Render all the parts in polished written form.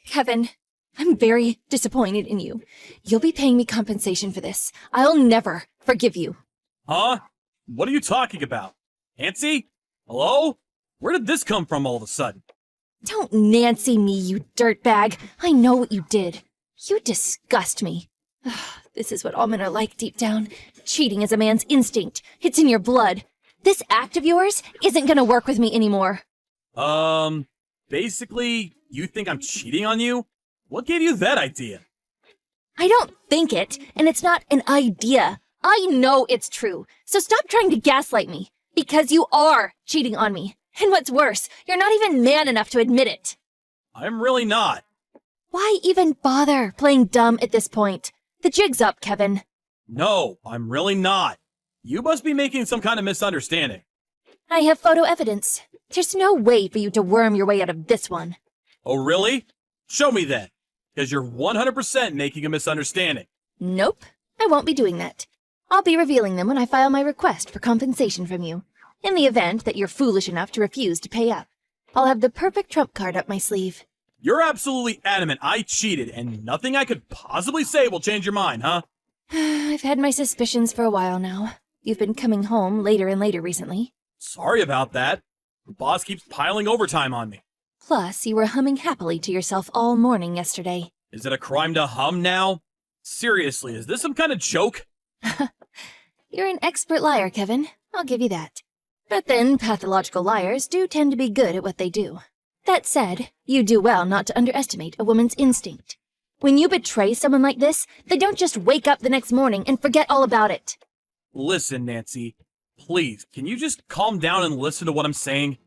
Kevin, I'm very disappointed in you. You'll be paying me compensation for this. I'll never forgive you. Huh? What are you talking about? Nancy? Hello? Where did this come from all of a sudden? Don't Nancy me, you dirtbag. I know what you did. You disgust me. This is what all men are like deep down. Cheating is a man's instinct. It's in your blood. This act of yours isn't gonna work with me anymore. Basically, you think I'm cheating on you? What gave you that idea? I don't think it, and it's not an idea. I know it's true, so stop trying to gaslight me, because you are cheating on me. And what's worse, you're not even man enough to admit it. I'm really not. Why even bother playing dumb at this point? The jig's up, Kevin. No, I'm really not. You must be making some kind of misunderstanding. I have photo evidence. There's no way for you to worm your way out of this one. Oh, really? Show me then, because you're 100% making a misunderstanding. Nope, I won't be doing that. I'll be revealing them when I file my request for compensation from you. In the event that you're foolish enough to refuse to pay up, I'll have the perfect trump card up my sleeve. You're absolutely adamant I cheated, and nothing I could possibly say will change your mind, huh? I've had my suspicions for a while now. You've been coming home later and later recently. Sorry about that. The boss keeps piling overtime on me. Plus, you were humming happily to yourself all morning yesterday. Is it a crime to hum now? Seriously, is this some kind of joke? You're an expert liar, Kevin. I'll give you that. But then, pathological liars do tend to be good at what they do. That said, you do well not to underestimate a woman's instinct. When you betray someone like this, they don't just wake up the next morning and forget all about it. Listen, Nancy. Please, can you just calm down and listen to what I'm saying?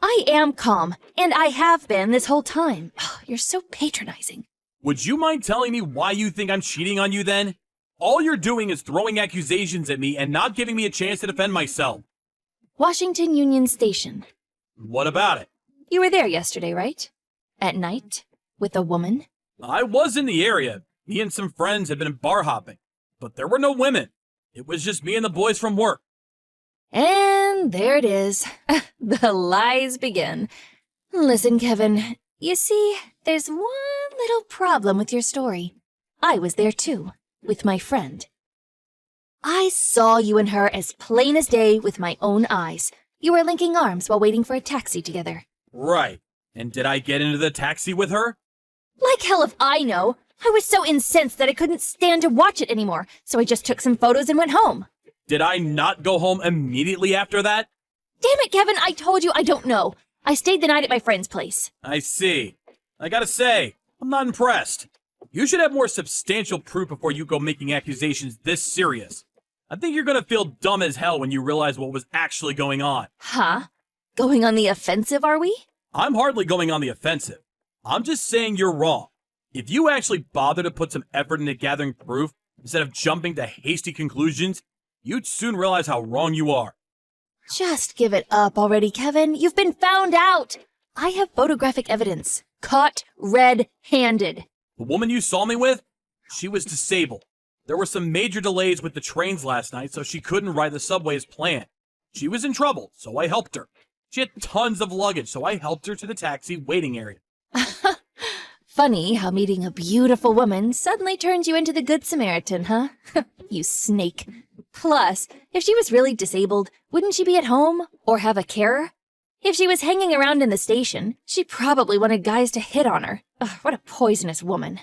I am calm, and I have been this whole time. You're so patronizing. Would you mind telling me why you think I'm cheating on you then? All you're doing is throwing accusations at me and not giving me a chance to defend myself. Washington Union Station. What about it? You were there yesterday, right? At night? With a woman? I was in the area. Me and some friends had been bar hopping. But there were no women. It was just me and the boys from work. And there it is. The lies begin. Listen, Kevin, you see, there's one little problem with your story. I was there too, with my friend. I saw you and her as plain as day with my own eyes. You were linking arms while waiting for a taxi together. Right. And did I get into the taxi with her? Like hell if I know. I was so incensed that I couldn't stand to watch it anymore, so I just took some photos and went home. Did I not go home immediately after that? Damn it, Kevin, I told you I don't know. I stayed the night at my friend's place. I see. I gotta say, I'm not impressed. You should have more substantial proof before you go making accusations this serious. I think you're gonna feel dumb as hell when you realize what was actually going on. Huh? Going on the offensive, are we? I'm hardly going on the offensive. I'm just saying you're wrong. If you actually bother to put some effort into gathering proof, instead of jumping to hasty conclusions, you'd soon realize how wrong you are. Just give it up already, Kevin. You've been found out. I have photographic evidence. Caught red-handed. The woman you saw me with? She was disabled. There were some major delays with the trains last night, so she couldn't ride the subway as planned. She was in trouble, so I helped her. She had tons of luggage, so I helped her to the taxi waiting area. Funny how meeting a beautiful woman suddenly turns you into the Good Samaritan, huh? You snake. Plus, if she was really disabled, wouldn't she be at home or have a carer? If she was hanging around in the station, she probably wanted guys to hit on her. Ugh, what a poisonous woman.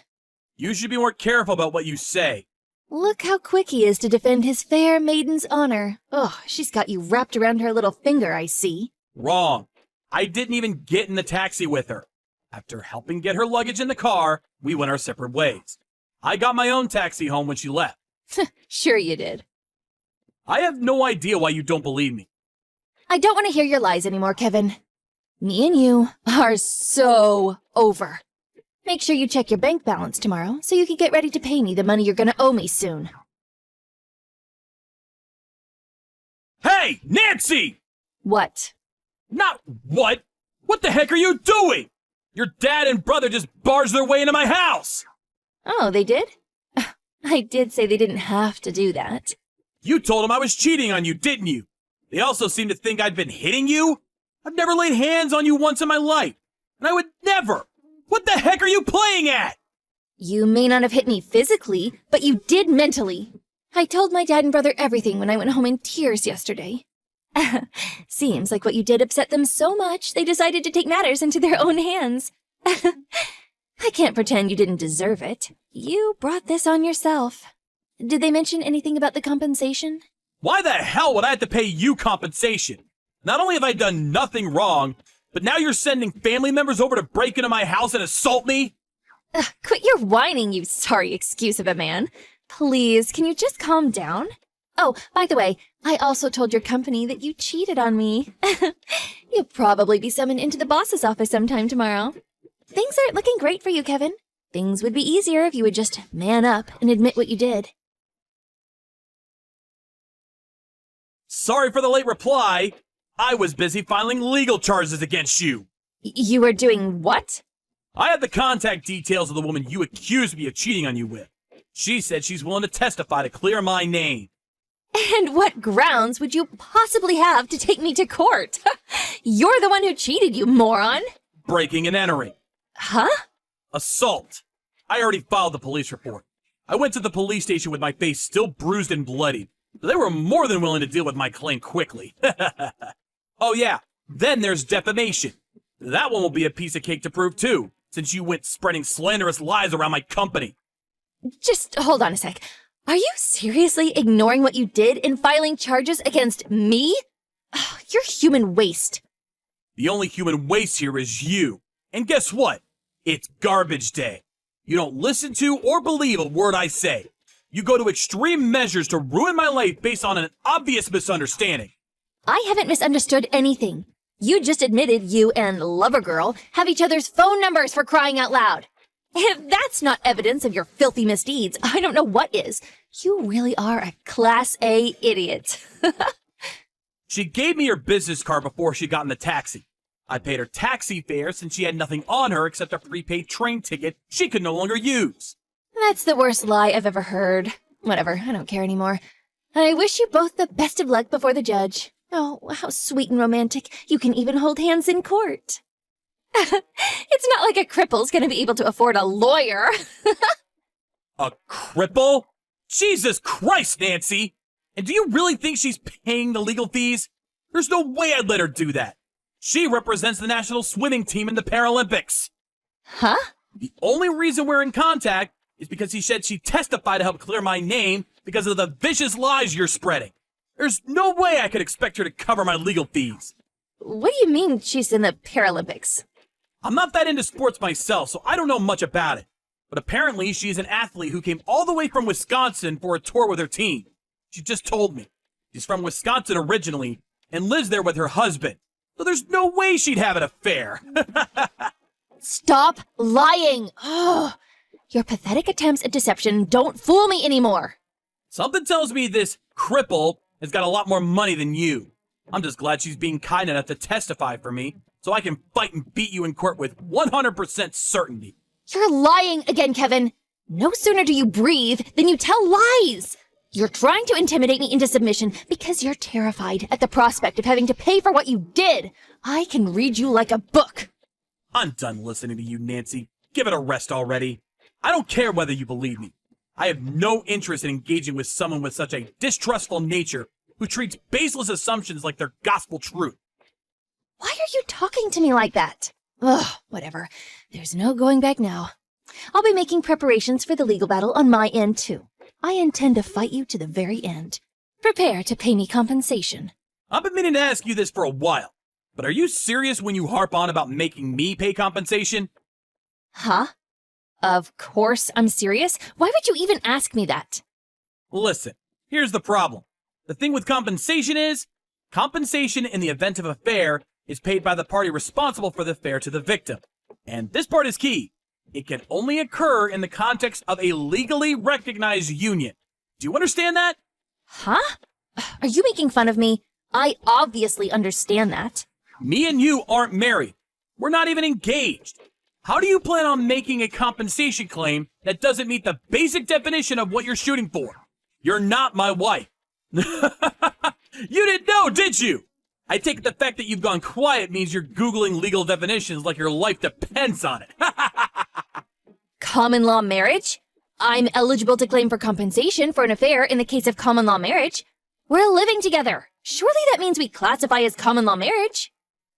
You should be more careful about what you say. Look how quick he is to defend his fair maiden's honor. Ugh, she's got you wrapped around her little finger, I see. Wrong. I didn't even get in the taxi with her. After helping get her luggage in the car, we went our separate ways. I got my own taxi home when she left. Sure you did. I have no idea why you don't believe me. I don't want to hear your lies anymore, Kevin. Me and you are so over. Make sure you check your bank balance tomorrow so you can get ready to pay me the money you're gonna owe me soon. Hey, Nancy! What? Not what? What the heck are you doing? Your dad and brother just barged their way into my house! Oh, they did? I did say they didn't have to do that. You told them I was cheating on you, didn't you? They also seem to think I'd been hitting you? I've never laid hands on you once in my life, and I would never! What the heck are you getting at? You may not have hit me physically, but you did mentally. I told my dad and brother everything when I went home in tears yesterday. Seems like what you did upset them so much they decided to take matters into their own hands. I can't pretend you didn't deserve it. You brought this on yourself. Did they mention anything about the compensation? Why the hell would I have to pay you compensation? Not only have I done nothing wrong, but now you're sending family members over to break into my house and assault me? Quit your whining, you sorry excuse of a man. Please, can you just calm down? Oh, by the way, I also told your company that you cheated on me. You'll probably be summoned into the boss's office sometime tomorrow. Things aren't looking great for you, Kevin. Things would be easier if you would just man up and admit what you did. Sorry for the late reply. I was busy filing legal charges against you. You were doing what? I have the contact details of the woman you accused me of cheating on you with. She said she's willing to testify to clear my name. And what grounds would you possibly have to take me to court? You're the one who cheated, you moron. Breaking and entering. Huh? Assault. I already filed the police report. I went to the police station with my face still bruised and bloody. They were more than willing to deal with my claim quickly. Oh yeah, then there's defamation. That one will be a piece of cake to prove too, since you went spreading slanderous lies around my company. Just hold on a sec. Are you seriously ignoring what you did in filing charges against me? You're human waste. The only human waste here is you. And guess what? It's garbage day. You don't listen to or believe a word I say. You go to extreme measures to ruin my life based on an obvious misunderstanding. I haven't misunderstood anything. You just admitted you and Lovergirl have each other's phone numbers, for crying out loud. If that's not evidence of your filthy misdeeds, I don't know what is. You really are a Class A idiot. She gave me her business card before she got in the taxi. I paid her taxi fare since she had nothing on her except a prepaid train ticket she could no longer use. That's the worst lie I've ever heard. Whatever, I don't care anymore. I wish you both the best of luck before the judge. Oh, how sweet and romantic. You can even hold hands in court. It's not like a cripple's gonna be able to afford a lawyer. A cripple? Jesus Christ, Nancy! And do you really think she's paying the legal fees? There's no way I'd let her do that. She represents the national swimming team in the Paralympics. Huh? The only reason we're in contact is because he said she'd testify to help clear my name because of the vicious lies you're spreading. There's no way I could expect her to cover my legal fees. What do you mean she's in the Paralympics? I'm not that into sports myself, so I don't know much about it. But apparently she's an athlete who came all the way from Wisconsin for a tour with her team. She just told me. She's from Wisconsin originally and lives there with her husband. So there's no way she'd have an affair. Stop lying! Oh, your pathetic attempts at deception don't fool me anymore. Something tells me this cripple has got a lot more money than you. I'm just glad she's being kind enough to testify for me so I can fight and beat you in court with 100% certainty. You're lying again, Kevin. No sooner do you breathe than you tell lies. You're trying to intimidate me into submission because you're terrified at the prospect of having to pay for what you did. I can read you like a book. I'm done listening to you, Nancy. Give it a rest already. I don't care whether you believe me. I have no interest in engaging with someone with such a distrustful nature who treats baseless assumptions like they're gospel truth. Why are you talking to me like that? Ugh, whatever. There's no going back now. I'll be making preparations for the legal battle on my end, too. I intend to fight you to the very end. Prepare to pay me compensation. I've been meaning to ask you this for a while, but are you serious when you harp on about making me pay compensation? Huh? Of course I'm serious. Why would you even ask me that? Listen, here's the problem. The thing with compensation is, compensation in the event of a affair is paid by the party responsible for the affair to the victim. And this part is key. It can only occur in the context of a legally recognized union. Do you understand that? Huh? Are you making fun of me? I obviously understand that. Me and you aren't married. We're not even engaged. How do you plan on making a compensation claim that doesn't meet the basic definition of what you're shooting for? You're not my wife. You didn't know, did you? I take the fact that you've gone quiet means you're Googling legal definitions like your life depends on it. common law marriage? I'm eligible to claim for compensation for an affair in the case of common law marriage. We're living together. Surely that means we classify as common law marriage.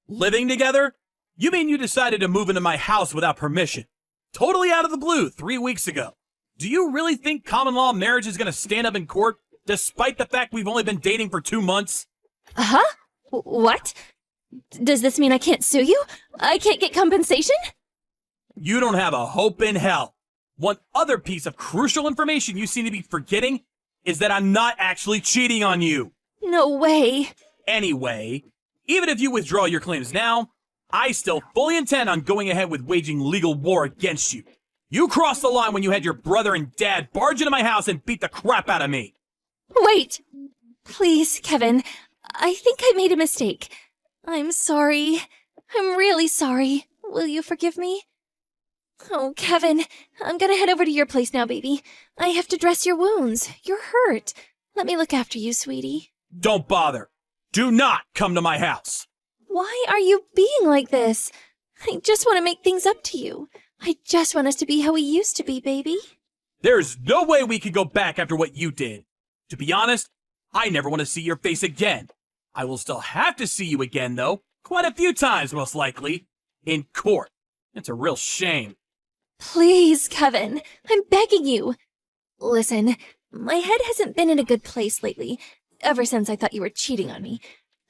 Living together? You mean you decided to move into my house without permission? Totally out of the blue 3 weeks ago. Do you really think common law marriage is going to stand up in court, despite the fact we've only been dating for 2 months? Huh? What? Does this mean I can't sue you? I can't get compensation? You don't have a hope in hell. One other piece of crucial information you seem to be forgetting is that I'm not actually cheating on you. No way. Anyway, even if you withdraw your claims now, I still fully intend on going ahead with waging legal war against you. You crossed the line when you had your brother and dad barge into my house and beat the crap out of me. Wait. Please, Kevin. I think I made a mistake. I'm sorry. I'm really sorry. Will you forgive me? Oh, Kevin, I'm gonna head over to your place now, baby. I have to dress your wounds. You're hurt. Let me look after you, sweetie. Don't bother. Do not come to my house. Why are you being like this? I just want to make things up to you. I just want us to be how we used to be, baby. There's no way we could go back after what you did. To be honest, I never want to see your face again. I will still have to see you again, though. Quite a few times, most likely. In court. It's a real shame. Please, Kevin. I'm begging you. Listen, my head hasn't been in a good place lately, ever since I thought you were cheating on me.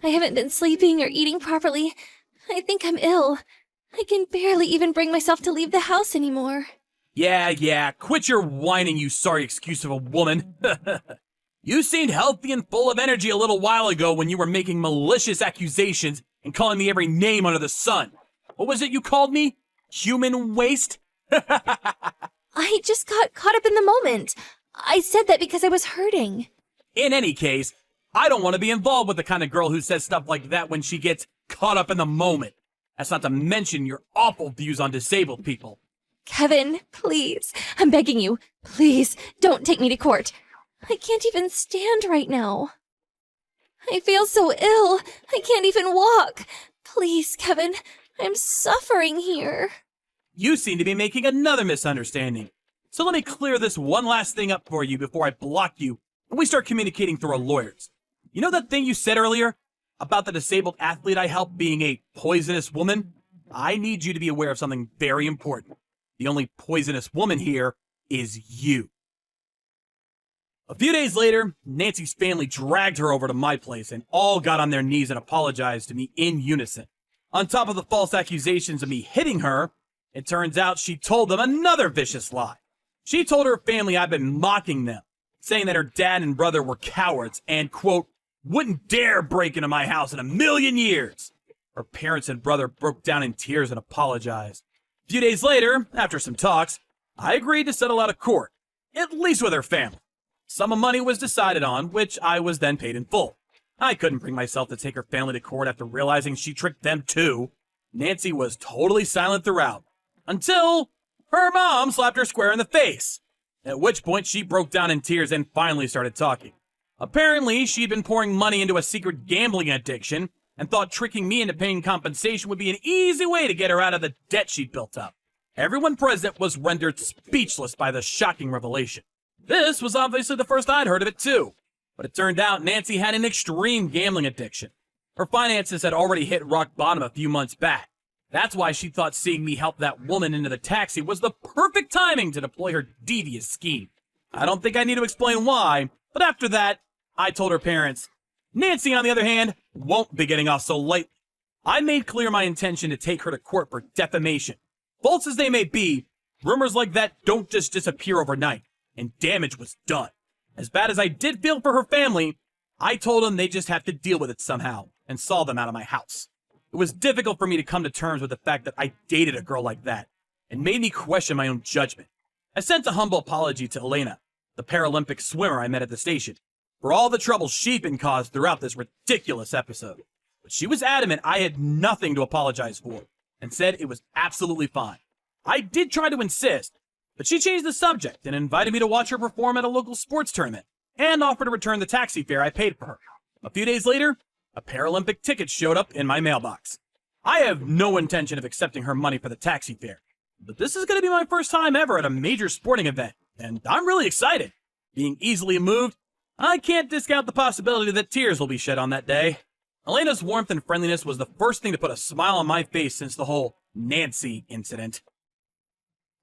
I haven't been sleeping or eating properly. I think I'm ill. I can barely even bring myself to leave the house anymore. Yeah, quit your whining, you sorry excuse of a woman. You seemed healthy and full of energy a little while ago when you were making malicious accusations and calling me every name under the sun. What was it you called me? Human waste? I just got caught up in the moment. I said that because I was hurting. In any case, I don't want to be involved with the kind of girl who says stuff like that when she gets caught up in the moment. That's not to mention your awful views on disabled people. Kevin, please. I'm begging you. Please, don't take me to court. I can't even stand right now. I feel so ill. I can't even walk. Please, Kevin. I'm suffering here. You seem to be making another misunderstanding. So let me clear this one last thing up for you before I block you and we start communicating through our lawyers. You know that thing you said earlier about the disabled athlete I helped being a poisonous woman? I need you to be aware of something very important. The only poisonous woman here is you. A few days later, Nancy's family dragged her over to my place and all got on their knees and apologized to me in unison. On top of the false accusations of me hitting her, it turns out she told them another vicious lie. She told her family I'd been mocking them, saying that her dad and brother were cowards and, quote, wouldn't dare break into my house in a million years. Her parents and brother broke down in tears and apologized. A few days later, after some talks, I agreed to settle out of court, at least with her family. Sum of money was decided on, which I was then paid in full. I couldn't bring myself to take her family to court after realizing she tricked them too. Nancy was totally silent throughout, until her mom slapped her square in the face, at which point she broke down in tears and finally started talking. Apparently, she'd been pouring money into a secret gambling addiction and thought tricking me into paying compensation would be an easy way to get her out of the debt she'd built up. Everyone present was rendered speechless by the shocking revelation. This was obviously the first I'd heard of it too, but it turned out Nancy had an extreme gambling addiction. Her finances had already hit rock bottom a few months back. That's why she thought seeing me help that woman into the taxi was the perfect timing to deploy her devious scheme. I don't think I need to explain why, but after that, I told her parents. Nancy, on the other hand, won't be getting off so lightly. I made clear my intention to take her to court for defamation. False as they may be, rumors like that don't just disappear overnight, and damage was done. As bad as I did feel for her family, I told them they just have to deal with it somehow, and saw them out of my house. It was difficult for me to come to terms with the fact that I dated a girl like that, and made me question my own judgment. I sent a humble apology to Elena, the Paralympic swimmer I met at the station, for all the trouble she'd been caused throughout this ridiculous episode. But she was adamant I had nothing to apologize for, and said it was absolutely fine. I did try to insist, but she changed the subject and invited me to watch her perform at a local sports tournament, and offered to return the taxi fare I paid for her. A few days later, a Paralympic ticket showed up in my mailbox. I have no intention of accepting her money for the taxi fare. but this is going to be my first time ever at a major sporting event, and I'm really excited. Being easily moved, I can't discount the possibility that tears will be shed on that day. Elena's warmth and friendliness was the first thing to put a smile on my face since the whole Nancy incident.